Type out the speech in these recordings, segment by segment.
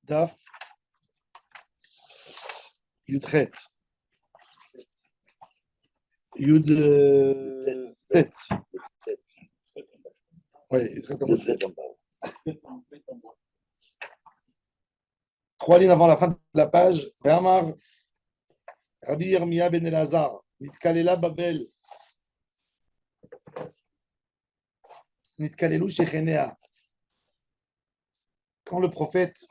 Daf Yudret Yud Tet. Oui, Yudret en Tet. 3 lignes avant la fin de la page. Ve'amar Rabbi Yirmiyah ben Elazar Nitkalela Babel Nitkalelu Shechenea. Quand le prophète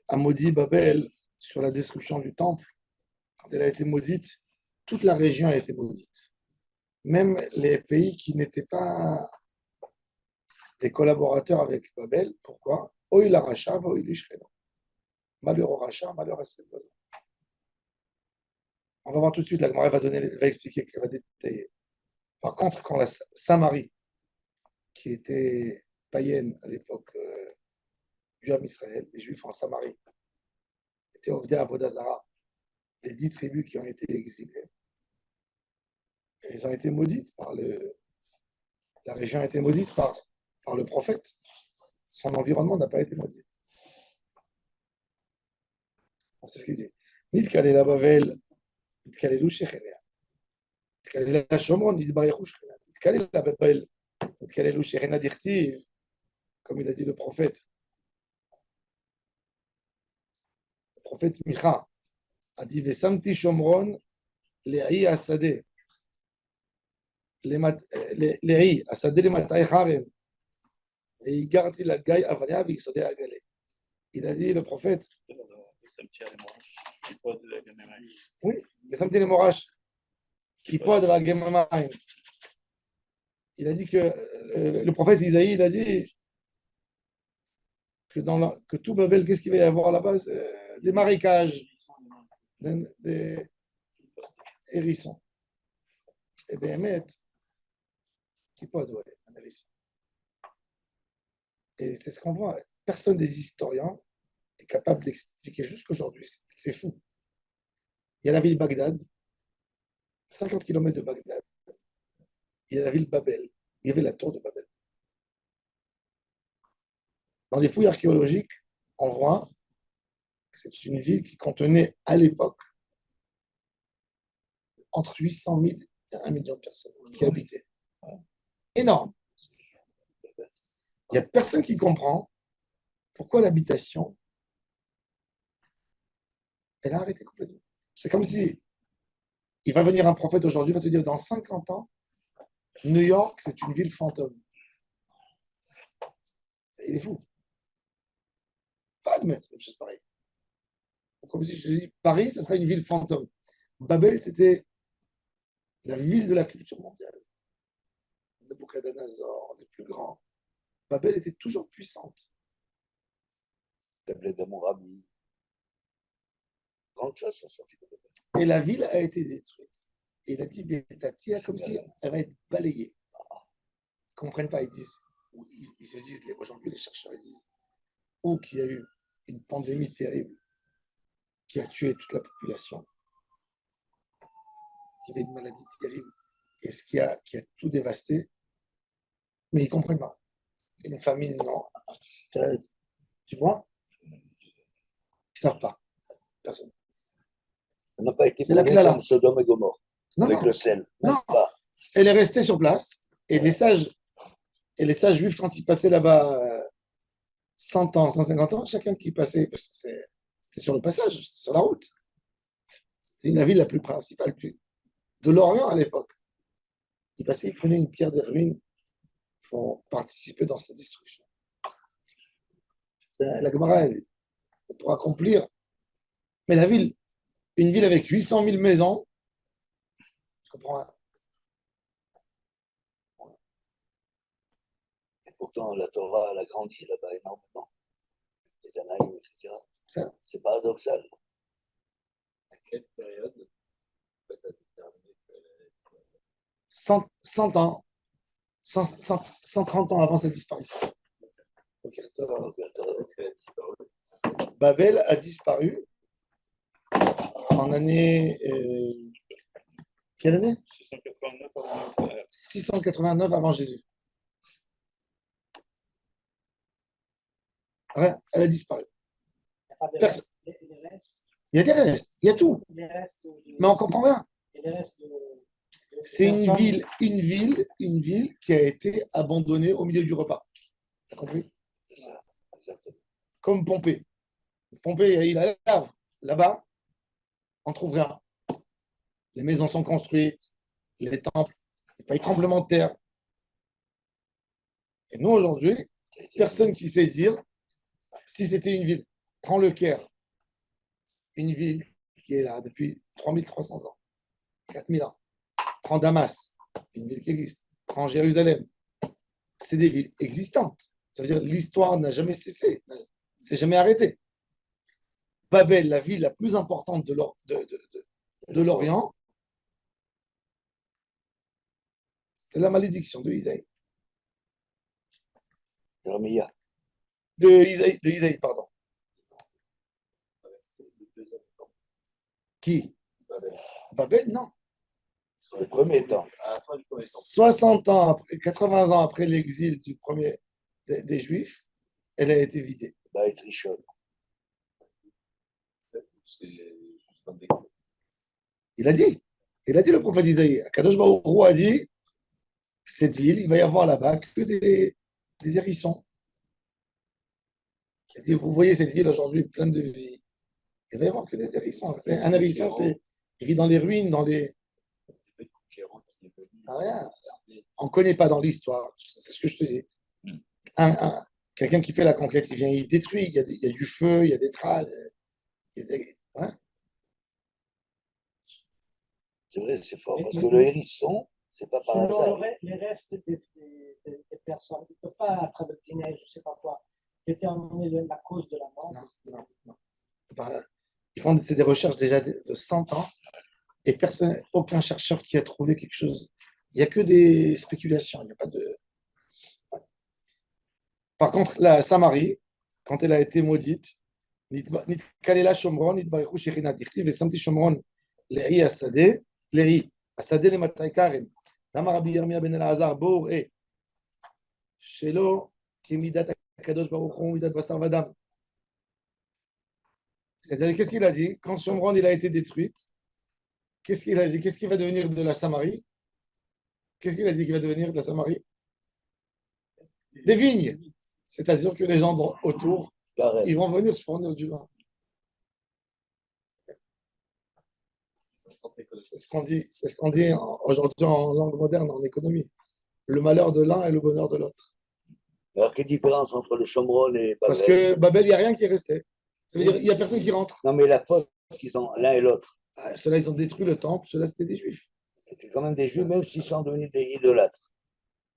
a maudit Babel sur la destruction du temple, quand elle a été maudite, toute la région a été maudite. Même les pays qui n'étaient pas des collaborateurs avec Babel. Pourquoi? Oï la racha, oï l'ishcheno. Malheur au rachat, malheur à ses voisins. On va voir tout de suite, la Gemara va expliquer, elle va détailler. Par contre, quand la Samarie, qui était païenne à l'époque du Ham Israël, les Juifs en Samarie, étaient Ovdei Avodah Zara, les 10 tribus qui ont été exilées, et ils ont été maudites la région a été maudite par le prophète. Son environnement n'a pas été maudit. C'est ce qu'il dit. Nitkalela Bavel, Nitkalelu Shechenea. Nitkalela Shomron, Nitbarechu Shechena. Nitkalela Babel, Nitkalelu Shechena Dirtiv, comme il a dit le prophète. Le prophète Micha a dit Vesamti Shomron, Le'i Asade. Le'i Asade le Matai Harem. Et il garde la gaille Avania avec Sodé Agalé. Il a dit le prophète. Oui, mais ça me dit les moraches qui poient de la Gemamaim. Il a dit que le prophète Isaïe, il a dit que tout Babel, qu'est-ce qu'il va y avoir là-bas? Des marécages, des hérissons. Et bien, qui poient, ouais, un hérisson. Et c'est ce qu'on voit. Personne des historiens est capable d'expliquer jusqu'aujourd'hui. C'est fou. Il y a la ville Bagdad, 50 km de Bagdad. Il y a la ville Babel. Il y avait la tour de Babel. Dans les fouilles archéologiques, on voit que c'est une ville qui contenait à l'époque entre 800 000 et 1 million de personnes qui habitaient. Énorme. Il n'y a personne qui comprend pourquoi l'habitation, elle a arrêté complètement. C'est comme si il va venir un prophète aujourd'hui, il va te dire dans 50 ans, New York, c'est une ville fantôme. Il est fou. Pas admettre une chose pareille. Comme si je dis Paris, ça sera une ville fantôme. Babel, c'était la ville de la culture mondiale. Nabucodonosor, les plus grands. Babel était toujours puissante. Tablette d'Amourabi. Grandes choses sont sorties de Babel. Et la ville a été détruite. Et il a dit Betatia, comme si elle va être balayée. Ils ne comprennent pas, ils se disent, aujourd'hui les chercheurs, ils disent, ou qu'il y a eu une pandémie terrible qui a tué toute la population, qu'il y avait une maladie terrible, et ce qui a tout dévasté, mais ils ne comprennent pas. Une famine, non. Tu vois? Ils ne savent pas. Personne. Ça n'a pas été c'est la clala. Comme Sodome et Gomorre, non, avec non. le sel. Non, elle est restée sur place, et les sages juifs, quand ils passaient là-bas 100 ans, 150 ans, chacun qui passait, parce que c'était sur le passage, c'était sur la route. C'était la ville la plus principale de l'Orient à l'époque. Ils passaient, ils prenaient une pierre des ruines pour participer dans cette destruction. La Gemara, pour accomplir. Mais la ville, une ville avec 800 000 maisons, je comprends rien. Et pourtant, la Torah, elle a grandi là-bas énormément. Les Danaïm, etc. C'est paradoxal. À quelle période 100 ans, 130 ans avant sa disparition. Babel a disparu en année. Quelle année? 689 avant Jésus. Rien, elle a disparu. Il n'y a pas de Personne. restes. Il y a des restes, il y a tout. Les restes Mais on ne comprend rien. les restes C'est une personnes. ville qui a été abandonnée au milieu du repas. Tu as compris? C'est ça, exactement. Comme Pompée. Pompée, il a lave. Là-bas, on ne trouve rien. Les maisons sont construites, les temples, il n'y a pas eu de tremblement de terre. Et nous, aujourd'hui, personne qui sait dire si c'était une ville. Prends le Caire, une ville qui est là depuis 3300 ans, 4000 ans. Prends Damas, une ville qui existe. Prends Jérusalem. C'est des villes existantes. Ça veut dire que l'histoire n'a jamais cessé, ne s'est jamais arrêtée. Babel, la ville la plus importante de l'Orient, c'est la malédiction de Isaïe. Jeremiah. De Isaïe, pardon. Qui? Babel, non. C'est le premier temps. 60 ans après, 80 ans après l'exil du premier des Juifs, elle a été vidée. Bah, et Trichon. Il a dit le prophète Isaïe. Kadosh Baruch Hu a dit, cette ville, il va y avoir là-bas que des hérissons. Il a dit, vous voyez cette ville aujourd'hui pleine de vie. Il va y avoir que des hérissons. Un hérisson, il vit dans les ruines, dans les... Rien. On ne connaît pas dans l'histoire. C'est ce que je te dis. Quelqu'un qui fait la conquête, il vient, il détruit. Il y a du feu, il y a des traces. Hein? C'est vrai, c'est fort. Parce que le hérisson, c'est pas par hasard. Les restes des personnes, ils ne peuvent pas, à travers le neige, je ne sais pas quoi, déterminer la cause de la mort. Non. Ils font des recherches déjà de 100 ans et personne, aucun chercheur qui a trouvé quelque chose. Il n'y a que des spéculations. Il n'y a pas de. Par contre, la Samarie, quand elle a été maudite, Nitkalela Shomron, Nitbarechu Shechina Dichti, Vesamti Shomron, Leri Asade, Leri Asade le Mataikarim, Lama Rabbi Yirmiyah ben Elazar, Bour et Shelo, Kimidat Akadosh Baruch Hu, Midat Basar Vadam. C'est-à-dire, qu'est-ce qu'il a dit? Quand Shomron il a été détruite, qu'est-ce qu'il a dit? Qu'est-ce qui va devenir de la Samarie? Qu'est-ce qu'il a dit qui va devenir de la Samarie? Des vignes. C'est-à-dire que les gens autour, ils vont venir se fournir du vin. C'est ce qu'on dit aujourd'hui en langue moderne, en économie. Le malheur de l'un et le bonheur de l'autre. Alors, quelle différence entre le Shomron et Babel? Parce que Babel, il n'y a rien qui est resté. Ça veut dire qu'il n'y a personne qui rentre. Non, mais la faute qu'ils ont l'un et l'autre. Ceux-là, ils ont détruit le temple. Ceux-là, c'était des Juifs. C'était quand même des Juifs, même s'ils sont devenus des idolâtres.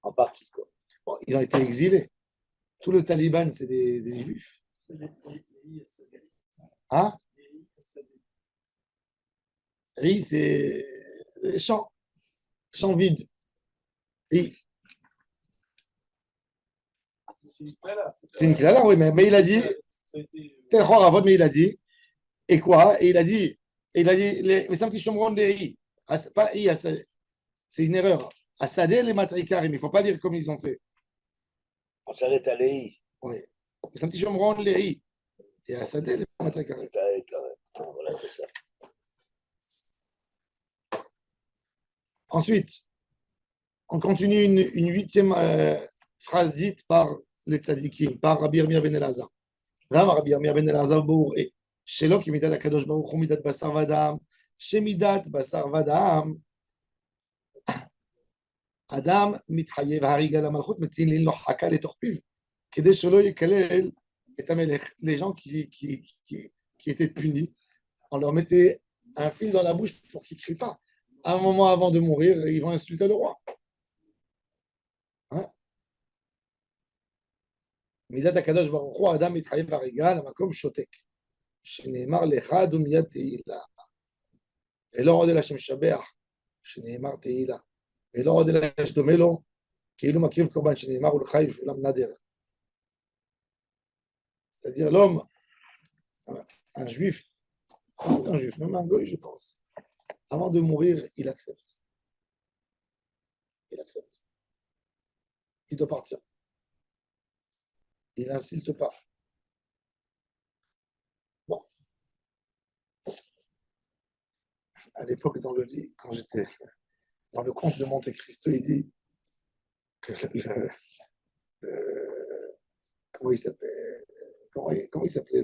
En partie, quoi. Bon, ils ont été exilés. Tout le Taliban, c'est des Juifs. Hein? Ri, c'est des champs vides. Ri. C'est une clala, oui, mais il a dit, tel Ravod, mais il a dit, et quoi? Et il a dit, les Samti Shomron de Ri. Pas Ri, c'est une erreur. Asadé, les Matrikarim, il ne faut pas dire comme ils ont fait. On s'arrête à Léhi. Oui. Les Samti Shomron de Ri. Et Asadé, les Matrikarim. Voilà, c'est ça. Ensuite, on continue une huitième phrase dite par les tzadikim, par Rabbi Yirmiyah ben Elazar. Rabbi Yirmiyah ben Elazar bour et Shelo ki midat HaKadosh Baruch Hu midat basar vadam, shemidat basar vadam, Adam mitchayev hariga la malchut metilin lo haka letokh piv, kedei shelo yekalel et hamelech. Les gens qui étaient punis, on leur mettait un fil dans la bouche pour qu'ils ne crient pas. Un moment avant de mourir, ils vont insulter le roi. מידת הקדוש ברוך הוא, האדם מתחייב הריגה למקום שותק, שנאמר לך דום יד תהילה, ולא עוד אלא שמשבח, שנאמר תהילה, ולא עוד אלא שדומה לו, כאילו מקריב קורבן, שנאמר ולך ישולם נדר. C'est-à-dire l'homme, un juif, même un goy, je pense, avant de mourir, il accepte. Il accepte. Il doit partir. Il n'insulte pas. à l'époque, quand j'étais dans le conte de Monte Cristo, il dit que comment il s'appelait, comment il s'appelait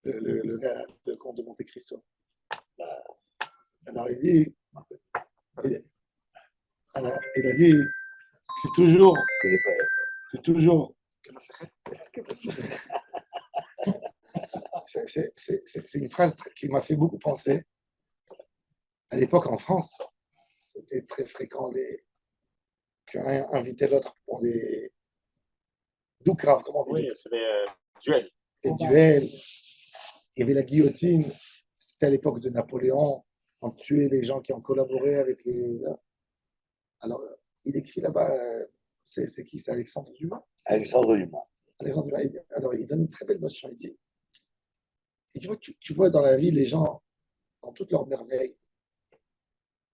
le gars là, le conte de Monte Cristo. Alors il dit, alors il a dit que toujours, que toujours, c'est une phrase qui m'a fait beaucoup penser. À l'époque, en France, c'était très fréquent qu'un invitait l'autre pour des doukrav, comment on dit? Oui, c'est des duels. Les duels. Il y avait la guillotine. C'était à l'époque de Napoléon. On tuait les gens qui ont collaboré avec les. Alors, il écrit là-bas, c'est qui? C'est Alexandre Dumas. Alexandre Dumas. Alexandre Dumas. Alors, il donne une très belle notion. Il dit, et tu vois dans la vie, les gens, dans toutes leurs merveilles,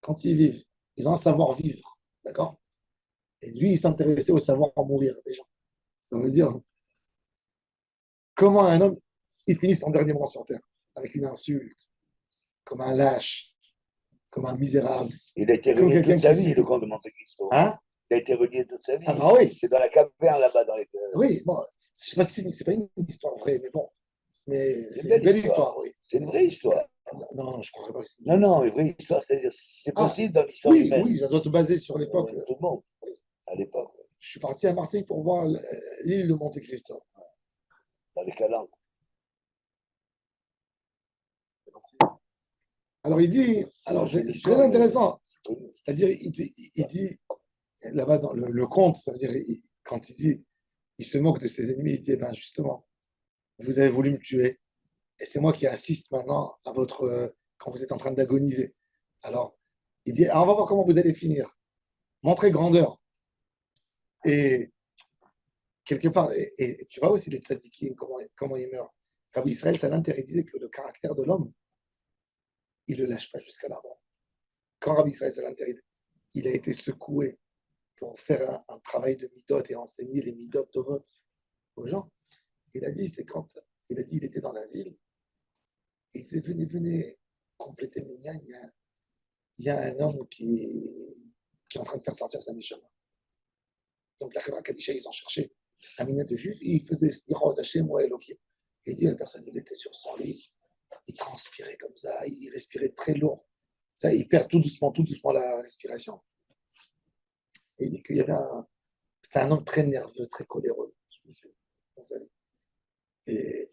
quand ils vivent, ils ont un savoir-vivre, d'accord? Et lui, il s'intéressait au savoir-mourir des gens. Ça veut dire, comment un homme, il finit son dernier moment sur Terre, avec une insulte, comme un lâche, comme un misérable. Il a été Comme relié quelqu'un toute sa qui vie, se- le comte de Monte Cristo. Hein? Il a été relié toute sa vie. Ah bah oui, C'est dans la caverne là-bas, dans les. oui, bon, je sais pas si c'est pas une histoire vraie, mais bon, mais C'est c'est une belle histoire, oui. C'est une vraie histoire. Non, je ne crois pas que c'est une Non, vraie non, histoire. une vraie histoire, c'est-à-dire c'est Ah, possible dans l'histoire oui, humaine. oui, ça doit se baser sur l'époque. Tout le monde, à l'époque, Je suis parti à Marseille pour voir l'île de Monte Cristo. dans les calanques. Alors il dit, alors C'est c'est une très histoire, intéressant, c'est connu. c'est-à-dire il dit, là-bas dans le conte, ça veut dire, quand il dit, il se moque de ses ennemis, il dit, eh ben justement, vous avez voulu me tuer, et c'est moi qui assiste maintenant à votre, quand vous êtes en train d'agoniser. Alors, il dit, ah, on va voir comment vous allez finir. Montrez grandeur. Et quelque part, et tu vois aussi les tzadikim, comment ils meurent. Rabbi Israël, ça l'intérêt disait que le caractère de l'homme, il ne le lâche pas jusqu'à la mort. Quand Rabbi Israël, ça l'intérêt, il a été secoué pour faire un travail de midot et enseigner les midot de vote aux gens. Il a dit, c'est quand il était dans la ville, et il s'est venez compléter Minyan, il y a un homme qui est en train de faire sortir sa neshama. Donc la Chevra Kadisha, ils ont cherché un minyan de juif, et il faisait Stirot Hashem ou Elohim. Et il dit, la personne, il était sur son lit, il transpirait comme ça, il respirait très lourd. Ça, il perd tout doucement la respiration. Et il dit qu'il y avait c'était un homme très nerveux, très coléreux, ce monsieur. Et,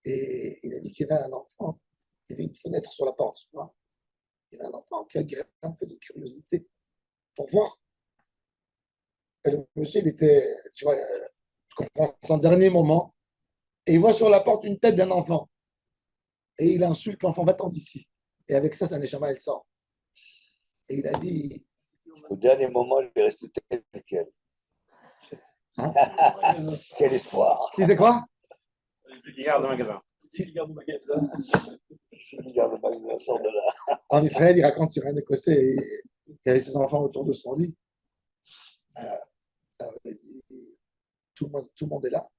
et il a dit qu'il y avait un enfant, il y avait une fenêtre sur la porte, tu vois. Il y avait un enfant qui a un peu de curiosité pour voir. Et le monsieur, il était, tu vois, son dernier moment, et il voit sur la porte une tête d'un enfant. Et il insulte l'enfant, va-t'en d'ici. Et avec ça, sa neshama, elle sort. Et il a dit. Au dernier moment, il est resté tel quel. Hein? Quel espoir. Qui c'est quoi? Il garde le magasin. Il garde le magasin, sort de là. En Israël, il raconte sur un Écossais, il y avait ses enfants autour de son lit. Il dit, tout le monde est là.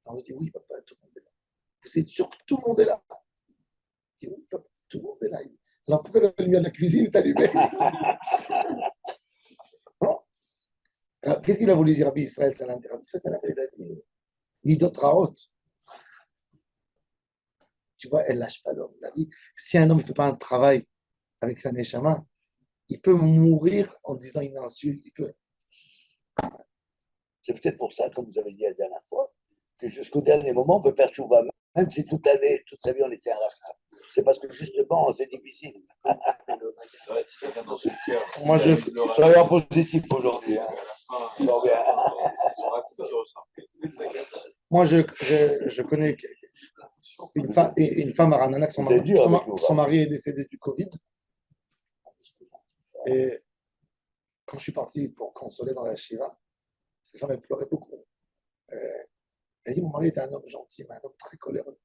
Alors, il dit, oui, papa, tout le monde est là. Vous êtes sûr que tout le monde est là? Il dit, oui, papa, tout le monde est là. Il dit, alors, pourquoi la lumière de la cuisine est allumée? Bon. Qu'est-ce qu'il a voulu dire à Israël? Ça l'intéresse. Il a dit, Midot Raot. Tu vois, elle lâche pas l'homme. Il a dit, si un homme ne fait pas un travail avec sa neshama, il peut mourir en disant une insulte. C'est peut-être pour ça, comme vous avez dit la dernière fois, que jusqu'au dernier moment, on peut faire chouva, même si toute sa vie, on était un rachat. C'est parce que justement, c'est difficile. Moi, Soyez en positif aujourd'hui. Hein. Moi, je connais une femme à Rananac, son mari est décédé du Covid. Et quand je suis parti pour consoler dans la Shiva, cette femme, elle pleurait beaucoup. Elle dit, mon mari était un homme gentil, mais un homme très coléreux.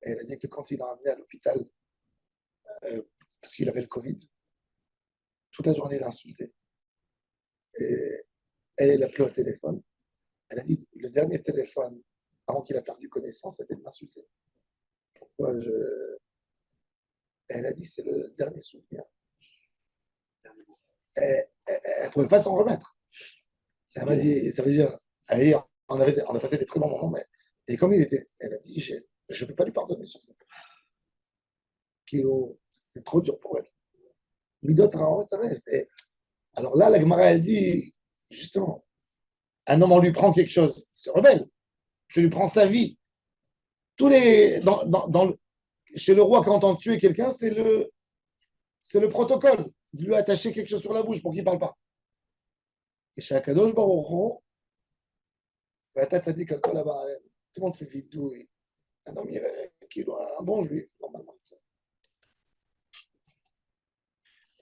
Et elle a dit que quand il l'a amené à l'hôpital, parce qu'il avait le Covid, toute la journée, il l'a insulté. Et elle a appelé au téléphone. Elle a dit, le dernier téléphone, avant qu'il a perdu connaissance, c'était de m'insulter. Pourquoi Elle a dit, c'est le dernier souvenir. Elle ne pouvait pas s'en remettre. Elle m'a dit, ça veut dire, allez, on a passé des très bons moments, mais et comme il était, elle a dit, je ne peux pas lui pardonner sur ça. C'était trop dur pour elle. Midot Raot, ça reste. Alors là, la Gemara, elle dit, justement, un homme, on lui prend quelque chose, il se rebelle. Je lui prends sa vie. Tous les, chez le roi, quand on tue quelqu'un, c'est le protocole. De lui attacher quelque chose sur la bouche pour qu'il ne parle pas. Et chez Akadosh Baruch Hu, la tête a dit tout le monde fait vidouille. Un homme, un bon juif, normalement.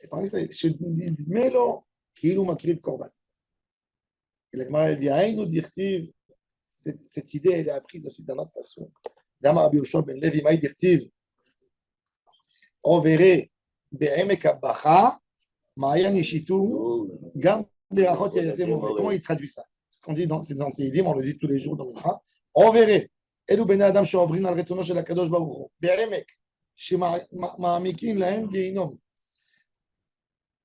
Et par exemple, Melo, Kilou Makriv Korban. Et la Gemara dit, Aïnou Dirtiv, cette idée, elle est apprise aussi dans notre façon. Dama Rabbi Yoshua ben Levi, Maï Dirtiv, Overe, Be'emek Abbacha, Ma'ayan Yishitu, Gam Berachot Yayate Moré. Comment il traduit ça? Ce qu'on dit dans Tehillim, on le dit tous les jours dans le Mikra. Overe, Elu Ben Adam Sheovrin al Retono Shel HaKadosh Baruch Hu, Be'emek, Shema'amikin Lahem Geinom.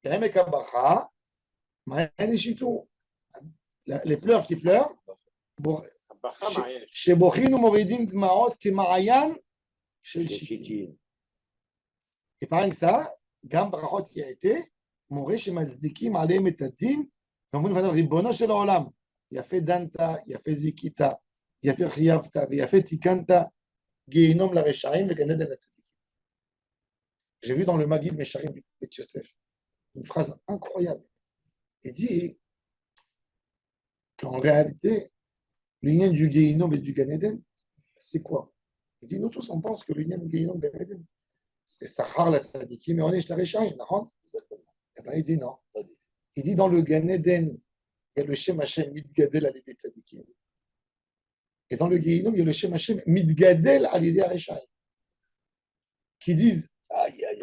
Be'emek Abbacha, Ma'ayan Yishitu. Les fleurs qui pleurent, chez Bochin ou Moridin Dmaot, qui est Ma'ayan, chez le Chitin. Et par exemple, ça, Gam Brachot qui a été, Moré chez Matzdikim, Alem et Tadin, donc vous avez Ribono chez l'Olam. Il a fait Danta, il a fait Zikita, il a fait Chiyavta, il a fait Tikanta, Geinom la Rechaim, et Ganed el Tzadikim. J'ai vu dans le Magid Mesharim Bet Yosef une phrase incroyable. Il dit qu'en réalité, l'union du Geinom et du Gan Eden, c'est quoi? Il dit, nous tous, on pense que l'union du Geinom et du Gan Eden, c'est Sahar la Tzadikim, mais on est la Rechaim, d'accord? Eh bien, il dit non. Il dit, dans le Gan Eden, il y a le Shem Hashem Mitgadel à l'idée Tzadikim. Et dans le Geinom, il y a le Shem Hashem Mitgadel à l'idée Rechaim. Qui disent,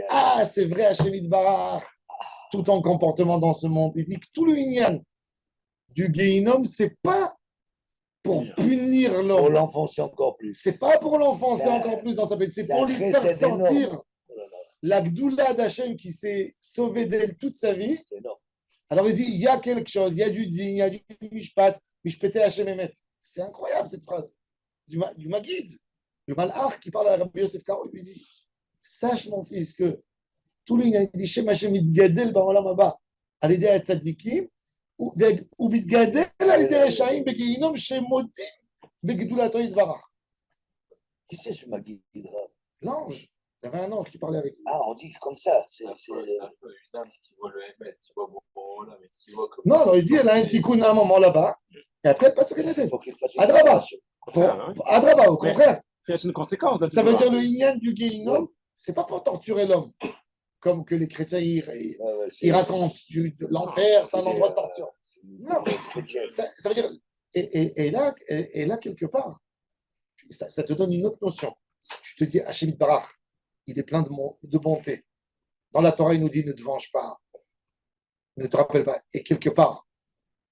ah, c'est vrai, Hashem Itbarach, tout en comportement dans ce monde. Il dit que tout le Inyan du Geinom, c'est pas pour punir l'homme. Pour l'enfoncer encore plus. C'est pas pour l'enfoncer encore plus dans sa peine, c'est pour lui faire sentir la Gdoula d'Hachem qui s'est sauvé d'elle toute sa vie. Alors il dit, il y a quelque chose, il y a du din, il y a du mishpat, mishpete Hachem Emet. C'est incroyable cette phrase du Magid. Le Malach qui parle à Rabbi Yosef Karo, il lui dit, sache mon fils que tout le monde a dit, Shem Hachem Mitgadel ba'olam haba, à l'aider à tzadikim, ou Mitgadel à l'aider à Rechaim, beginom shemodim, begdulato yitbarach. Qui c'est ce Magid? L'ange. Il y avait un ange qui parlait avec lui. Ah, on dit comme ça. C'est un peu une dame qui voit le Hémet, qui voit beaucoup là, mais qui voit comme. Non, il dit, elle a un tikkun à un moment là-bas, et après elle passe au Canada. Adraba. Adraba, au contraire. C'est une conséquence. Ça veut dire le Inyan du Geinom, c'est pas pour torturer l'homme, comme que les chrétiens ils racontent de l'enfer, c'est un endroit de torture. Non, ça veut dire, et là quelque part, ça te donne une autre notion. Tu te dis, Hachem Itbarach, il est plein de bonté. Dans la Torah, il nous dit, ne te venge pas, ne te rappelle pas. Et quelque part,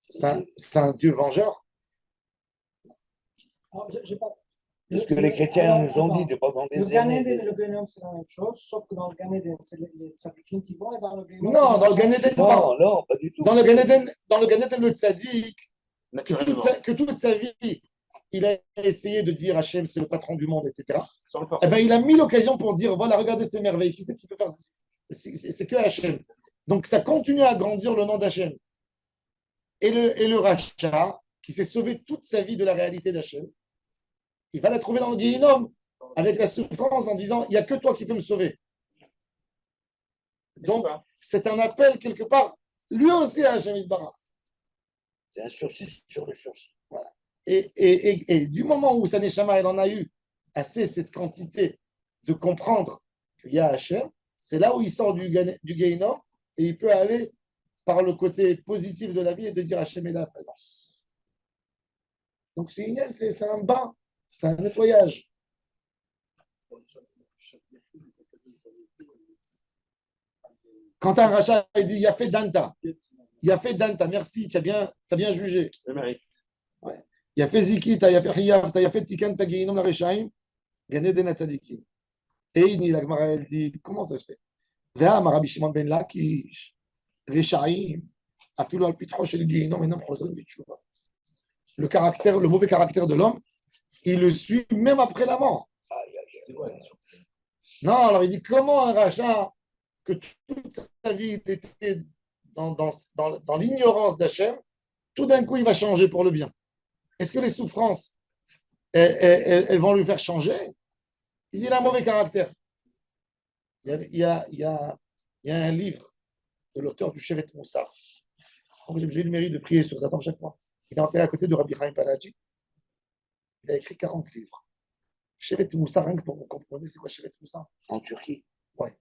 c'est un Dieu vengeur. Parce que les chrétiens nous ont dit de ne pas demander. Le Gan Eden et le Geinom, c'est la même chose, sauf que dans le Gan Eden, c'est les tzadikim qui vont, et dans le Geinom. Non, dans le Gan Eden, non, pas du tout. Dans le Gan Eden, le tzadik, que toute sa vie, il a essayé de dire Hachem, c'est le patron du monde, etc. Eh ben, il a mis l'occasion pour dire, voilà, regardez ces merveilles, qui c'est qui peut faire ça? C'est que Hachem. Donc, ça continue à grandir le nom d'Hachem. Et le Racha, qui s'est sauvé toute sa vie de la réalité d'Hachem, il va la trouver dans le Guéhinom, avec la souffrance, en disant, il n'y a que toi qui peux me sauver. Donc, c'est un appel quelque part, lui aussi à Hachem Itbarach. C'est un sursis sur le sursis. Voilà. Et du moment où Saneshama, elle en a eu assez cette quantité de comprendre qu'il y a Hachem, c'est là où il sort du Guéhinom et il peut aller par le côté positif de la vie et de dire Hachem est là à présent. Donc c'est un bain, c'est un nettoyage. Quand un rachat il dit il a fait Danta, merci, tu as bien jugé. Ouais. Il a fait Zikita, il a fait Chiyavta, il a fait Tikanta Geinom la Rechaim, Gan Eden Tzadikim. Et la Gemara, elle dit, comment ça se fait? Ve'am Rabbi Shimon ben Lakish, Rechaim, afilo al pitro shel Gihinom enam chozrim b'tshuva. Le caractère, le mauvais caractère de l'homme, il le suit même après la mort. Aïe, aïe, C'est aïe. quoi la question? Non, alors il dit comment un rachat, que toute sa vie il était dans l'ignorance d'Hachem, tout d'un coup il va changer pour le bien. Est-ce que les souffrances, elles vont lui faire changer? Il dit il a un mauvais caractère. Il y a un livre de l'auteur du Shevet Moussar. J'ai eu le mérite de prier sur sa tombe chaque fois. Il est enterré à côté de Rabbi Chaim Palaji. Il a écrit 40 livres. Shevet Moussar, rien que pour vous comprendre, c'est quoi Shevet Moussar? En Turquie. Ouais.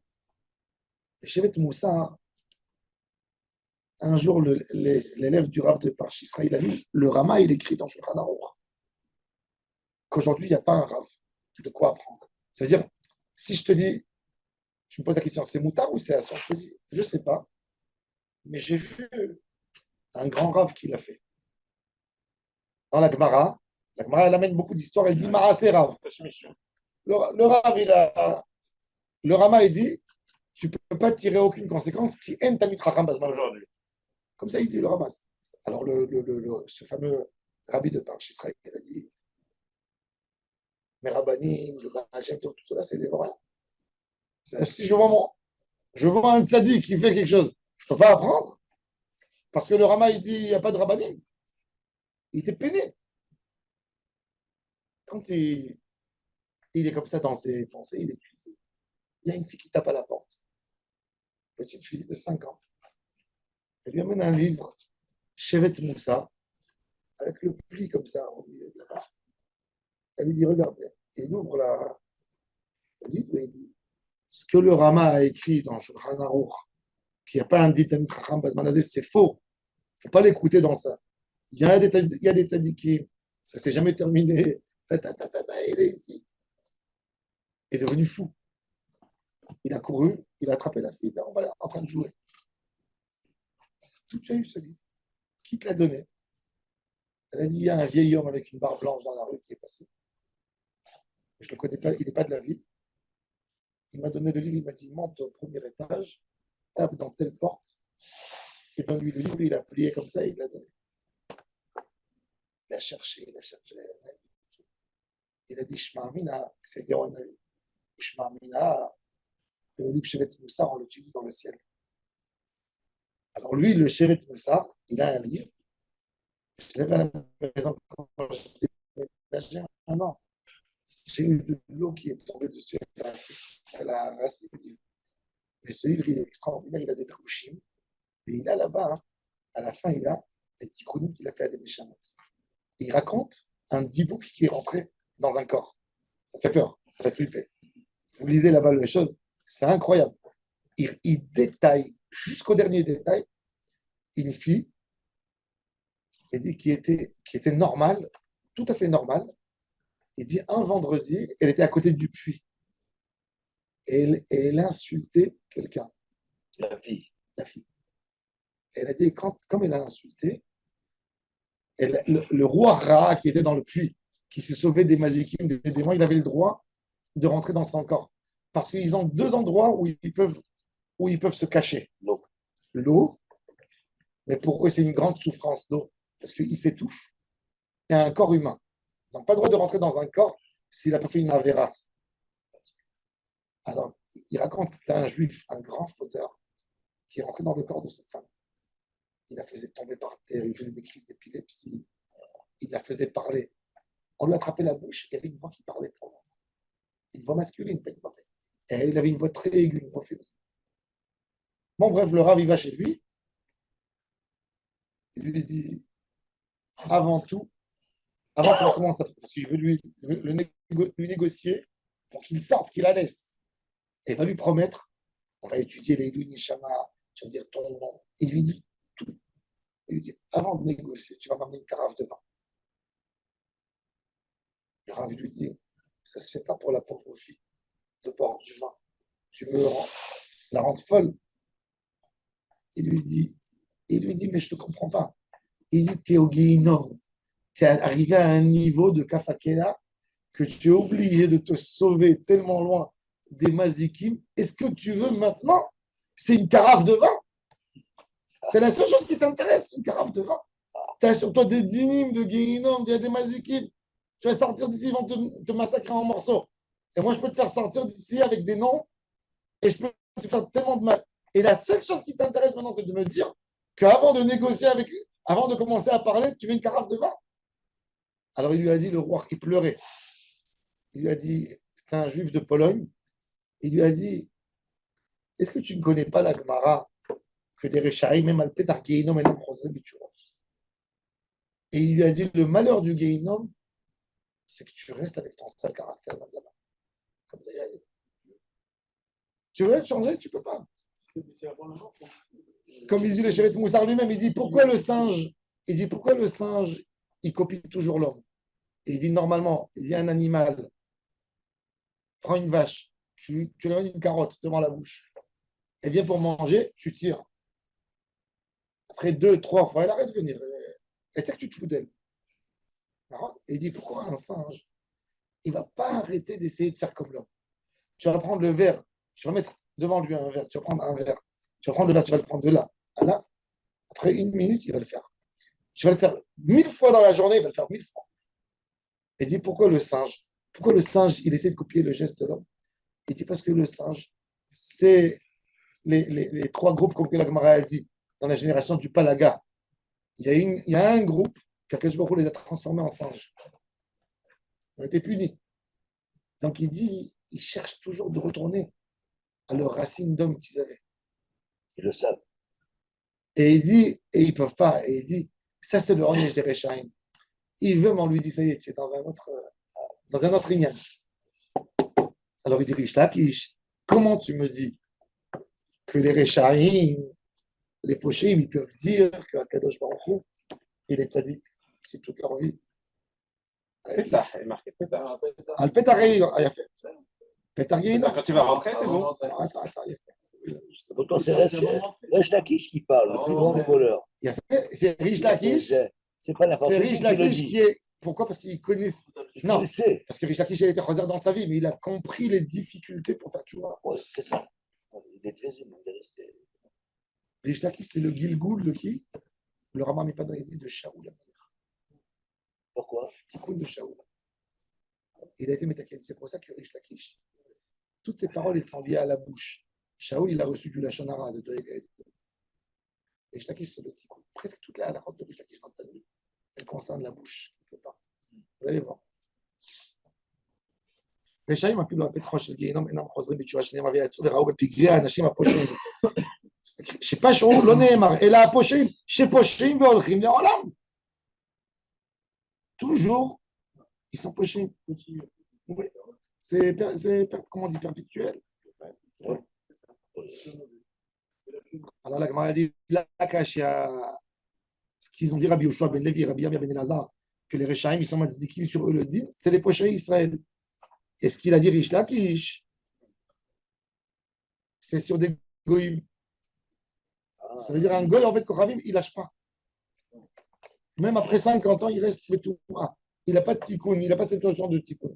Le Shevet Moussar, un jour, l'élève du Rav de Parch Israël a lu, le Rama, il écrit dans Shulchan Aruch qu'aujourd'hui, il n'y a pas un Rav. De quoi apprendre? C'est-à-dire, si je te dis, tu me poses la question, c'est moutard ou c'est assour? Je te dis, je ne sais pas, mais j'ai vu un grand Rav qui l'a fait. Dans la Gemara, elle amène beaucoup d'histoires, elle dit Maaseh Rav. Le Rav, le Rama, il dit, tu ne peux pas tirer aucune conséquence qui haine ta mitracham bazman aujourd'hui. Comme ça, il dit le Rama. Alors, ce fameux rabbi de Parch Israël, il a dit, mes rabbanim, le Baal Shem Tov, tout cela, c'est des vrais. Si je vois un tzaddik qui fait quelque chose, je ne peux pas apprendre. Parce que le Rama, il dit, il n'y a pas de rabbanim. Il était peiné. Quand il est comme ça dans ses pensées, il y a une fille qui tape à la porte. Petite fille de 5 ans. Elle lui amène un livre, Shevet Moussa, avec le pli comme ça au milieu de la page. Elle lui dit, regardez. Et il ouvre le livre et il dit, ce que le Rama a écrit dans Shulchan Aruch, qu'il n'y a pas un dit Tamid Chacham Bazmanazé, c'est faux. Il ne faut pas l'écouter dans ça. Il y a des tzadikim, ça ne s'est jamais terminé. Il est ici. Il est devenu fou. Il a couru, il a attrapé la fille, en train de jouer. Tout a eu ce livre. Qui te l'a donné? Elle a dit, il y a un vieil homme avec une barbe blanche dans la rue qui est passé. Je ne le connais pas, il n'est pas de la ville. Il m'a donné le livre, il m'a dit, monte au premier étage, tape dans telle porte, et donne-lui le livre, il a plié comme ça, et il l'a donné. Il a cherché. Il a dit, Shema Amina, c'est-à-dire, on a eu Shema Amina, le livre Shevet Moussar, on l'utilise dans le ciel. Alors lui, le Shevet Moussar, il a un livre. Je l'avais à la maison quand j'étais ménagère. Non. J'ai eu de l'eau qui est tombée dessus à la racine du livre. Mais ce livre, il est extraordinaire, il a des trouchim. Et il a là-bas, hein, à la fin, il a des tikkunim qu'il a fait à des Neshamot. Il raconte un dibouk qui est rentré dans un corps. Ça fait peur, ça fait flipper. Vous lisez là-bas les choses, c'est incroyable. Il détaille jusqu'au dernier détail une fille il dit, qui était normale, tout à fait normale. Il dit un vendredi, elle était à côté du puits. Et elle insultait quelqu'un. La fille. La fille. Elle a dit, comme elle a insulté, le roi Ra qui était dans le puits, qui s'est sauvé des mazikim, des démons, il avait le droit de rentrer dans son corps. Parce qu'ils ont 2 endroits où ils peuvent se cacher. L'eau, mais pour eux, c'est une grande souffrance d'eau, parce qu'ils s'étouffent, et un corps humain. Ils n'ont pas le droit de rentrer dans un corps s'il n'a pas fait une avéra. Alors, il raconte que c'était un juif, un grand fauteur, qui est rentré dans le corps de cette femme. Il la faisait tomber par terre, il faisait des crises d'épilepsie, il la faisait parler. On lui attrapait la bouche, il y avait une voix qui parlait de son ventre. Une voix masculine, pas une voix féminine. Et il avait une voix très aiguë, une voix féminine. Bon, bref, le Rav, il va chez lui. Il lui dit, avant tout, avant qu'on commence à... Parce qu'il veut lui négocier pour qu'il sorte, qu'il la laisse. Et il va lui promettre, on va étudier les Louis Nishama, tu vas dire ton nom. Il lui dit tout. Il lui dit, avant de négocier, tu vas m'amener une carafe de vin. Le Rav lui dit, ça ne se fait pas pour la pauvre fille de boire du vin. Tu veux la rendre folle. Il lui dit, mais je ne te comprends pas. Il dit, tu es au Guéhinor. Tu es arrivé à un niveau de Kafakela que tu es obligé de te sauver tellement loin des mazikim. Est-ce que tu veux maintenant? C'est une carafe de vin. C'est la seule chose qui t'intéresse, une carafe de vin. Tu as sur toi des dynimes, de guéhinom, il y a des mazikim. Tu vas sortir d'ici, ils vont te massacrer en morceaux. Et moi, je peux te faire sortir d'ici avec des noms et je peux te faire tellement de mal. Et la seule chose qui t'intéresse maintenant, c'est de me dire qu'avant de négocier avec lui, avant de commencer à parler, tu veux une carafe de vin. Alors il lui a dit, le roi qui pleurait, il lui a dit, c'était un juif de Pologne, il lui a dit, est-ce que tu ne connais pas la Gemara que des Rechaïm, même al Petar Geinom et et il lui a dit, le malheur du Geinom, c'est que tu restes avec ton sale caractère là-bas. Comme ça, il a dit. Tu veux te changer, tu ne peux pas. Comme il dit le Shevet Moussar lui-même, il dit pourquoi le singe, il copie toujours l'homme. Et il dit normalement, il y a un animal, prends une vache, tu lui donnes une carotte devant la bouche, elle vient pour manger, tu tires. Après 2, 3 fois, elle arrête de venir. Elle sait que tu te fous d'elle. Et il dit pourquoi un singe, il ne va pas arrêter d'essayer de faire comme l'homme. Tu vas prendre le verre, tu vas mettre devant lui un verre, tu vas prendre un verre, tu vas prendre le verre, tu vas le prendre de là à là. Après 1 minute, il va le faire. Tu vas le faire 1000 fois dans la journée, il va le faire 1000 fois. Et dit pourquoi le singe? Pourquoi le singe, il essaie de copier le geste de l'homme? Il dit parce que le singe, c'est les 3 groupes, comme que la Gemara elle dit, dans la génération du Palaga. Il y a un groupe qu'Akadosh Baruch Hu les a transformés en singes. Ils ont été punis. Donc il dit, ils cherchent toujours de retourner à leurs racines d'hommes qu'ils avaient. Ils le savent. Et il dit, et ils ne peuvent pas. Et il dit, ça c'est le Onyech des Rechaim. Il veut, mais on lui dit, ça y est, tu es dans un autre ignan. Alors il dit, Rish Lakish, comment tu me dis que les Rechaim, les Pochim, ils peuvent dire qu'Akadosh Baruch Hu, il est tzaddik, c'est toute leur vie. Pétard, il est marqué pétard. Al Petarei, il a fait. Petarei, non. Quand tu vas rentrer, c'est bon. Attends, il a fait. Pourtant, c'est Resh Lakish qui parle, le plus grand des voleurs. Il a fait. C'est Rish Lakish. C'est pas n'importe C'est qui Rish qui le Lakish dit. qui est. Pourquoi? Parce qu'il connaît. Non, Il sait. parce que Rish Lakish a été choisi dans sa vie, mais il a compris les difficultés pour faire tchouva. Ouais, c'est ça. Il est très humain, il est resté. Rish Lakish, c'est le Gilgoul de qui? Le Rambam Mipadon, il dit de Shaoul. Pourquoi? Tikkun de Shaoul. Il a été métaken. C'est pour ça que Rish Lakish, toutes ces paroles, elles sont liées à la bouche. Shaoul, il a reçu du Lachon Hara de Doeg. Rish Lakish, c'est le Tikkun. Presque toute la halachot de Rish Lakish dans le Talmud, elle concerne la bouche, quelque part. Vous allez voir. רשעים אפילו על פתחו של גיהינום אינם חוזרים בתשובה שנאמר ויצאו וראו בפגרי האנשים הפושעים. שפשעו לא נאמר, אלא הפושעים שפושעים והולכים לעולם. Toujours, ils sont pochés. Oui. C'est, comment on dit, perpétuel. Ouais. Alors la Gemara dit, la Kashia, ce qu'ils ont dit Rabbi Yoshua ben Levi, Rabbi Yamia ben Elazar, que les Rechaim, ils sont mazdikim sur eux le din, c'est les pochés Israël. Et ce qu'il a dit Rish Lakish, c'est sur des goïms. Ça veut dire un goy, en fait, Kochavim, il lâche pas. Même après 50 ans, il reste tout. Il n'a pas de tikkun, il n'a pas cette notion de tikkun.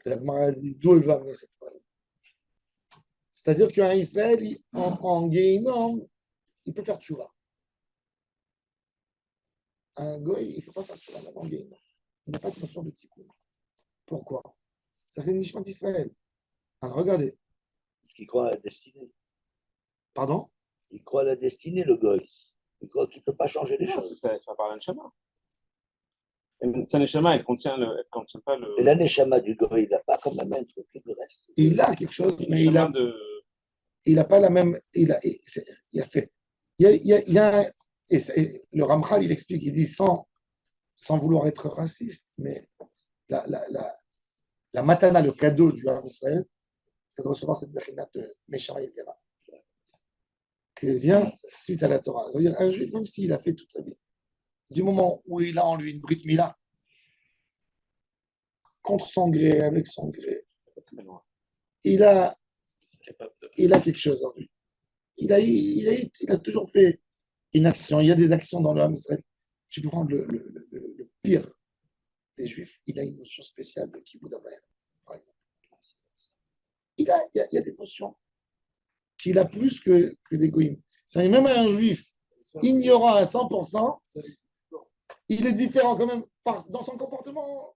Et la Gemara dit d'où il va amener cette parole. C'est-à-dire qu'un Israël, en Guéhinom, il peut faire tchouva. Un goy, il ne faut pas faire tchouva en Guéhinom. Il n'a pas de notion de tikkun. Pourquoi? Ça, c'est Nishmat Israël. Alors, regardez. Parce qu'il croit à la destinée. Pardon? Il croit à la destinée, le goy. Il croit qu'il ne peut pas changer les choses. Ça va par l'aneshama. L'aneshama, elle contient pas le. Et l'aneshama du goy, il n'a pas comme même un truc que le reste. Il a quelque chose, mais il n'a pas la même. Il a fait. Il y a le Ramchal, il explique, il dit sans vouloir être raciste, mais la matana, le cadeau du Ham Israël, c'est de recevoir cette bechinat de Meshara Yetera, qui vient suite à la Torah. Ça veut dire un juif, même s'il a fait toute sa vie, du moment où il a en lui une Brit Mila, contre son gré, avec son gré, il a quelque chose en lui. Il a toujours fait une action. Il y a des actions dans le Ham Israël. Tu peux prendre le pire des Juifs. Il a une notion spéciale de Kibbout Avaim, par exemple. il y a des notions qu'il a plus que des goïms. C'est-à-dire, même un juif ignorant à 100%, il est différent quand même dans son comportement.